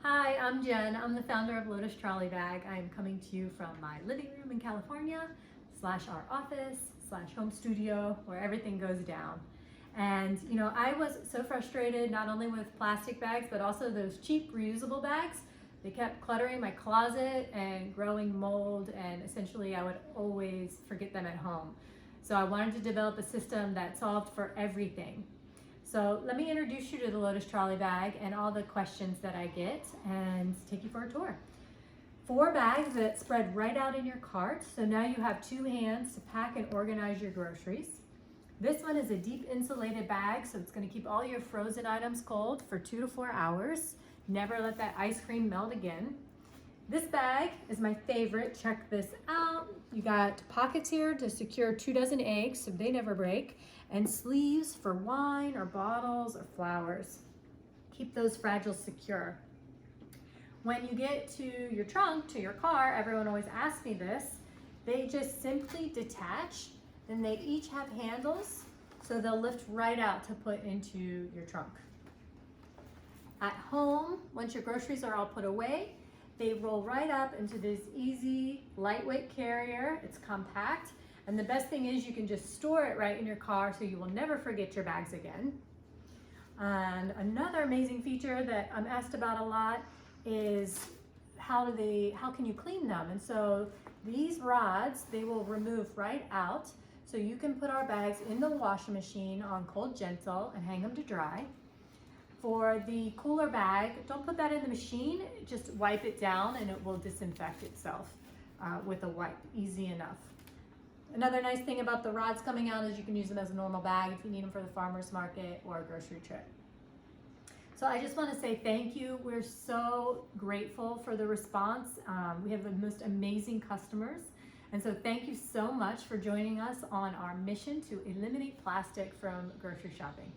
Hi, I'm Jen. I'm the founder of Lotus Trolley Bag. I am coming to you from my living room in California, / our office, / home studio, where everything goes down. And you know, I was so frustrated not only with plastic bags, but also those cheap reusable bags. They kept cluttering my closet and growing mold, and essentially I would always forget them at home. So I wanted to develop a system that solved for everything. So let me introduce you to the Lotus Trolley Bag and all the questions that I get and take you for a tour. 4 bags that spread right out in your cart. So now you have 2 hands to pack and organize your groceries. This one is a deep insulated bag, so it's going to keep all your frozen items cold for 2 to 4 hours. Never let that ice cream melt again. This bag is my favorite. Check this out. You got pockets here to secure 2 dozen eggs so they never break, and sleeves for wine or bottles or flowers. Keep those fragile secure. When you get to your trunk, to your car, everyone always asks me this, they just simply detach, and they each have handles, so they'll lift right out to put into your trunk. At home, once your groceries are all put away, they roll right up into this easy, lightweight carrier. It's compact. And the best thing is you can just store it right in your car so you will never forget your bags again. And another amazing feature that I'm asked about a lot is how can you clean them? And so these rods, they will remove right out. So you can put our bags in the washing machine on cold gentle and hang them to dry. For the cooler bag, don't put that in the machine, just wipe it down and it will disinfect itself with a wipe, easy enough. Another nice thing about the rods coming out is you can use them as a normal bag if you need them for the farmer's market or a grocery trip. So I just want to say thank you. We're so grateful for the response. We have the most amazing customers. And so thank you so much for joining us on our mission to eliminate plastic from grocery shopping.